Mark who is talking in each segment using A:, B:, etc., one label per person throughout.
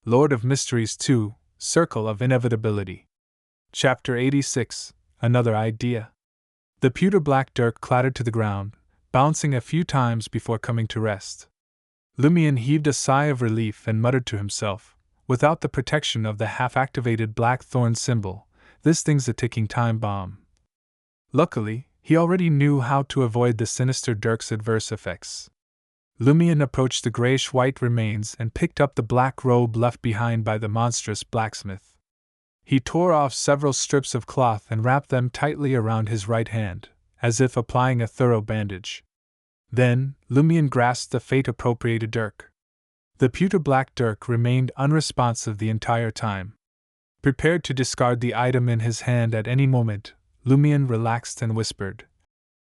A: Lord of Mysteries 2, Circle-of-Inevitability. Chapter 86, Another Idea. The pewter-black dirk clattered to the ground, bouncing a few times before coming to rest. Lumion heaved a sigh of relief and muttered to himself, without the protection of the half-activated black thorn symbol, this thing's a ticking time bomb. Luckily, he already knew how to avoid the sinister dirk's adverse effects. Lumion approached the grayish-white remains and picked up the black robe left behind by the monstrous blacksmith. He tore off several strips of cloth and wrapped them tightly around his right hand, as if applying a thorough bandage. Then, Lumion grasped the fate-appropriated dirk. The pewter-black dirk remained unresponsive the entire time. Prepared to discard the item in his hand at any moment, Lumion relaxed and whispered,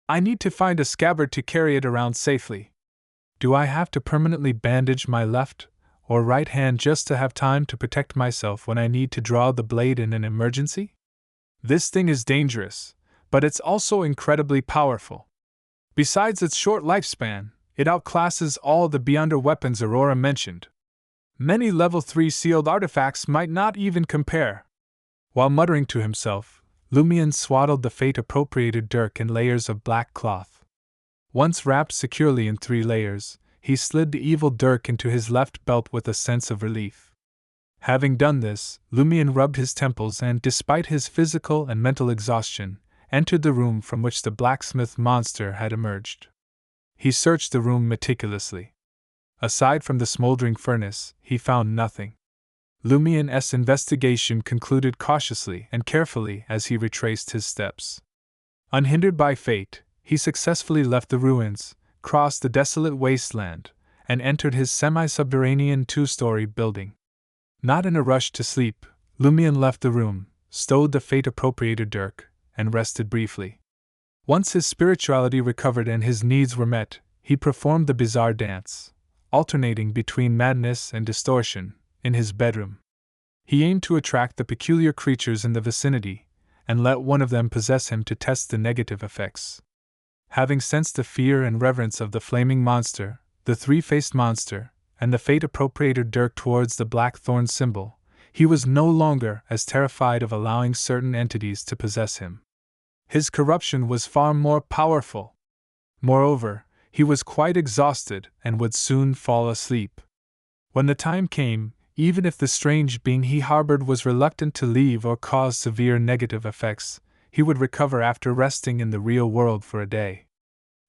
A: "I need to find a scabbard to carry it around safely. Do I have to permanently bandage my left or right hand just to have time to protect myself when I need to draw the blade in an emergency? This thing is dangerous, but it's also incredibly powerful. Besides its short lifespan, it outclasses all the beyonder weapons Aurora mentioned. Many level 3 sealed artifacts might not even compare." While muttering to himself, Lumion swaddled the fate-appropriated dirk in layers of black cloth. Once wrapped securely in 3 layers, he slid the evil dirk into his left belt with a sense of relief. Having done this, Lumion rubbed his temples and, despite his physical and mental exhaustion, entered the room from which the blacksmith monster had emerged. He searched the room meticulously. Aside from the smoldering furnace, he found nothing. Lumion's investigation concluded cautiously and carefully as he retraced his steps. Unhindered by fate, he successfully left the ruins, crossed the desolate wasteland, and entered his semi-subterranean 2-story building. Not in a rush to sleep, Lumion left the room, stowed the fate-appropriated dirk, and rested briefly. Once his spirituality recovered and his needs were met, he performed the bizarre dance, alternating between madness and distortion, in his bedroom. He aimed to attract the peculiar creatures in the vicinity, and let one of them possess him to test the negative effects. Having sensed the fear and reverence of the flaming monster, the 3-faced monster, and the fate-appropriated dirk towards the black thorn symbol, he was no longer as terrified of allowing certain entities to possess him. His corruption was far more powerful. Moreover, he was quite exhausted and would soon fall asleep. When the time came, even if the strange being he harbored was reluctant to leave or cause severe negative effects, he would recover after resting in the real world for a day.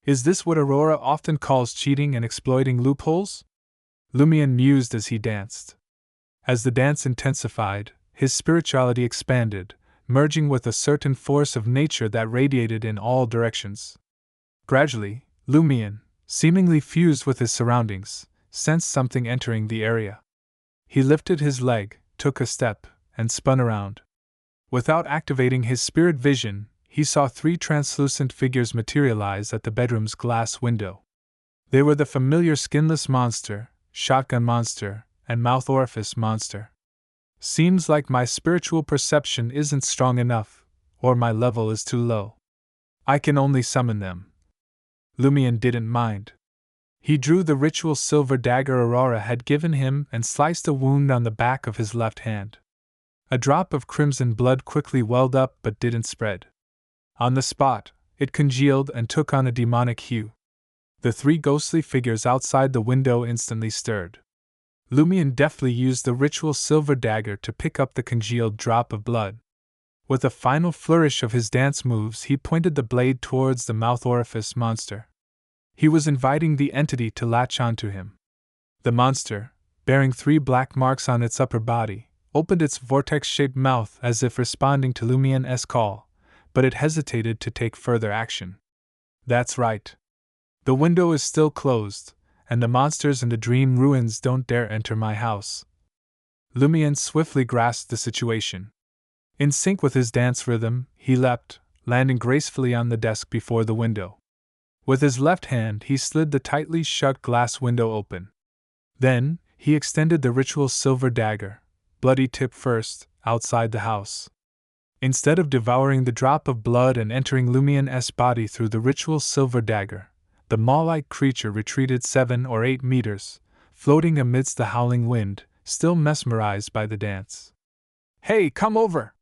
A: Is this what Aurora often calls cheating and exploiting loopholes? Lumion mused as he danced. As the dance intensified, his spirituality expanded, merging with a certain force of nature that radiated in all directions. Gradually, Lumion, seemingly fused with his surroundings, sensed something entering the area. He lifted his leg, took a step, and spun around. Without activating his spirit vision, he saw 3 translucent figures materialize at the bedroom's glass window. They were the familiar skinless monster, shotgun monster, and mouth orifice monster. Seems like my spiritual perception isn't strong enough, or my level is too low. I can only summon them. Lumion didn't mind. He drew the ritual silver dagger Aurora had given him and sliced a wound on the back of his left hand. A drop of crimson blood quickly welled up but didn't spread. On the spot, it congealed and took on a demonic hue. The 3 ghostly figures outside the window instantly stirred. Lumion deftly used the ritual silver dagger to pick up the congealed drop of blood. With a final flourish of his dance moves, he pointed the blade towards the mouth orifice monster. He was inviting the entity to latch onto him. The monster, bearing 3 black marks on its upper body, opened its vortex-shaped mouth as if responding to Lumion's call, but it hesitated to take further action. That's right. The window is still closed, and the monsters in the dream ruins don't dare enter my house. Lumion swiftly grasped the situation. In sync with his dance rhythm, he leapt, landing gracefully on the desk before the window. With his left hand, he slid the tightly shut glass window open. Then, he extended the ritual silver dagger, bloody tip first, outside the house. Instead of devouring the drop of blood and entering Lumion's body through the ritual silver dagger, the maw-like creature retreated 7 or 8 meters, floating amidst the howling wind, still mesmerized by the dance. "Hey, come over!"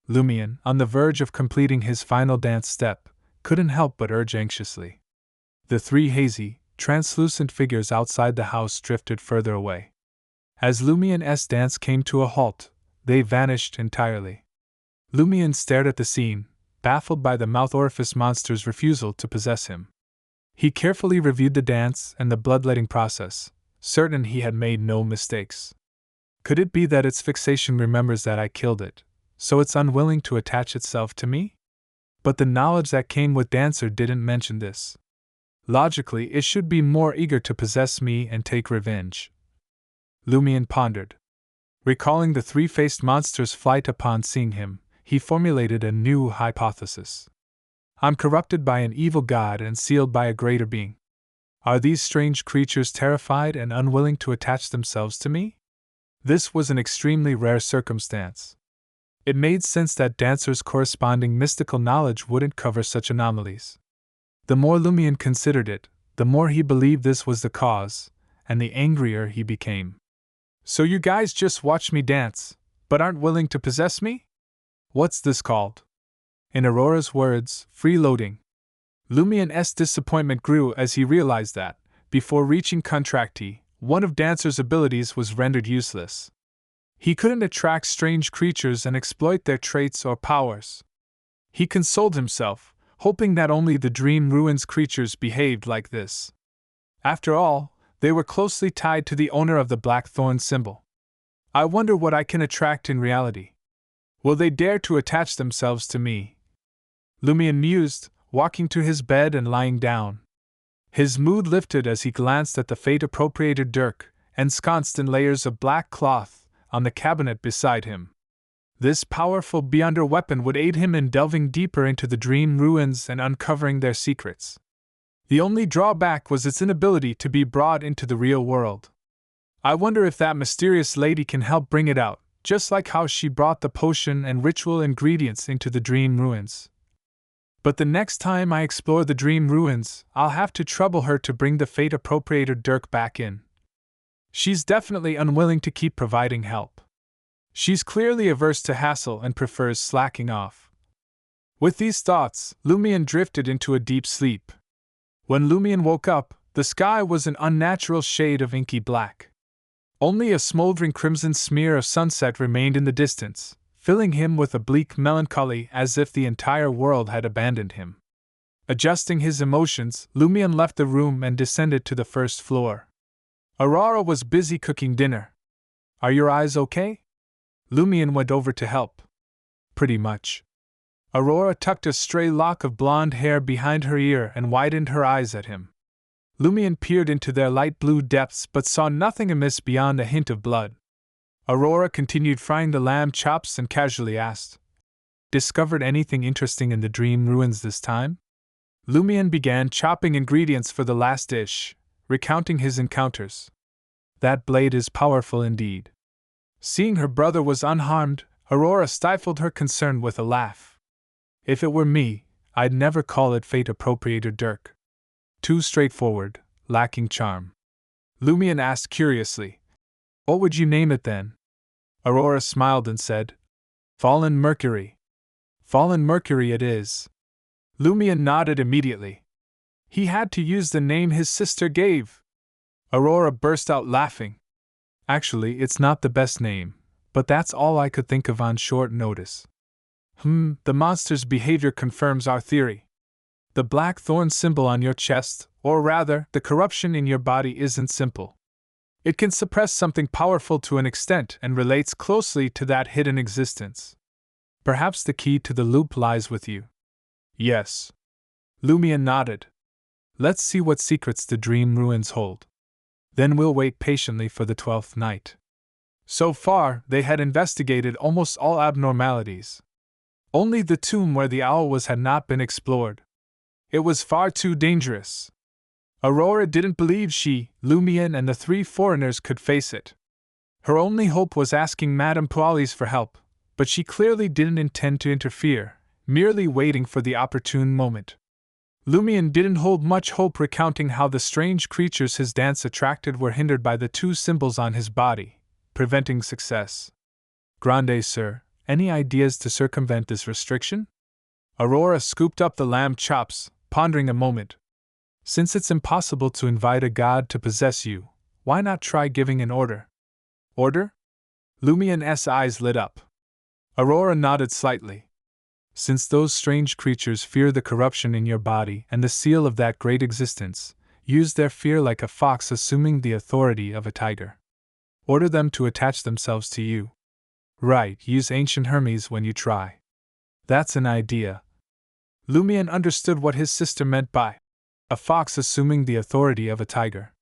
A: Lumion, on the verge of completing his final dance step, couldn't help but urge anxiously. The three hazy, translucent figures outside the house drifted further away. As Lumion's dance came to a halt, they vanished entirely. Lumion stared at the scene, baffled by the mouth orifice monster's refusal to possess him. He carefully reviewed the dance and the bloodletting process, certain he had made no mistakes. Could it be that its fixation remembers that I killed it, so it's unwilling to attach itself to me? But the knowledge that came with Dancer didn't mention this. Logically, it should be more eager to possess me and take revenge. Lumion pondered. Recalling the three-faced monster's flight upon seeing him, he formulated a new hypothesis. I'm corrupted by an evil god and sealed by a greater being. Are these strange creatures terrified and unwilling to attach themselves to me? This was an extremely rare circumstance. It made sense that Dancer's corresponding mystical knowledge wouldn't cover such anomalies. The more Lumion considered it, the more he believed this was the cause, and the angrier he became. So you guys just watch me dance, but aren't willing to possess me? What's this called? In Aurora's words, freeloading. Lumion's disappointment grew as he realized that, before reaching Contractee, one of Dancer's abilities was rendered useless. He couldn't attract strange creatures and exploit their traits or powers. He consoled himself, hoping that only the Dream Ruins creatures behaved like this. After all, they were closely tied to the owner of the Blackthorn symbol. I wonder what I can attract in reality. Will they dare to attach themselves to me? Lumion mused, walking to his bed and lying down. His mood lifted as he glanced at the fate-appropriated dirk, ensconced in layers of black cloth, on the cabinet beside him. This powerful beyonder weapon would aid him in delving deeper into the Dream Ruins and uncovering their secrets. The only drawback was its inability to be brought into the real world. I wonder if that mysterious lady can help bring it out, just like how she brought the potion and ritual ingredients into the Dream Ruins. But the next time I explore the Dream Ruins, I'll have to trouble her to bring the fate-appropriated dirk back in. She's definitely unwilling to keep providing help. She's clearly averse to hassle and prefers slacking off. With these thoughts, Lumion drifted into a deep sleep. When Lumion woke up, the sky was an unnatural shade of inky black. Only a smoldering crimson smear of sunset remained in the distance, filling him with a bleak melancholy as if the entire world had abandoned him. Adjusting his emotions, Lumion left the room and descended to the first floor. Aurora was busy cooking dinner. Are your eyes okay? Lumion went over to help. Pretty much. Aurora tucked a stray lock of blonde hair behind her ear and widened her eyes at him. Lumion peered into their light blue depths but saw nothing amiss beyond a hint of blood. Aurora continued frying the lamb chops and casually asked, "Discovered anything interesting in the Dream Ruins this time?" Lumion began chopping ingredients for the last dish, recounting his encounters. "That blade is powerful indeed." Seeing her brother was unharmed, Aurora stifled her concern with a laugh. "If it were me, I'd never call it fate-appropriated dirk. Too straightforward, lacking charm." Lumion asked curiously, "What would you name it then?" Aurora smiled and said, "Fallen Mercury." "Fallen Mercury it is." Lumion nodded immediately. He had to use the name his sister gave. Aurora burst out laughing. "Actually, it's not the best name, but that's all I could think of on short notice." The monster's behavior confirms our theory. The black thorn symbol on your chest, or rather, the corruption in your body isn't simple. It can suppress something powerful to an extent and relates closely to that hidden existence. Perhaps the key to the loop lies with you. Yes. Lumion nodded. Let's see what secrets the Dream Ruins hold. Then we'll wait patiently for the 12th night. So far, they had investigated almost all abnormalities. Only the tomb where the owl was had not been explored. It was far too dangerous. Aurora didn't believe she, Lumion, and the three foreigners could face it. Her only hope was asking Madame Poalis for help, but she clearly didn't intend to interfere, merely waiting for the opportune moment. Lumion didn't hold much hope, recounting how the strange creatures his dance attracted were hindered by the two symbols on his body, preventing success. Grande, sir, any ideas to circumvent this restriction? Aurora scooped up the lamb chops, pondering a moment. Since it's impossible to invite a god to possess you, why not try giving an order? Order? Lumien's eyes lit up. Aurora nodded slightly. Since those strange creatures fear the corruption in your body and the seal of that great existence, use their fear like a fox assuming the authority of a tiger. Order them to attach themselves to you. Right, use ancient Hermes when you try. That's an idea. Lumien understood what his sister meant by a fox assuming the authority of a tiger.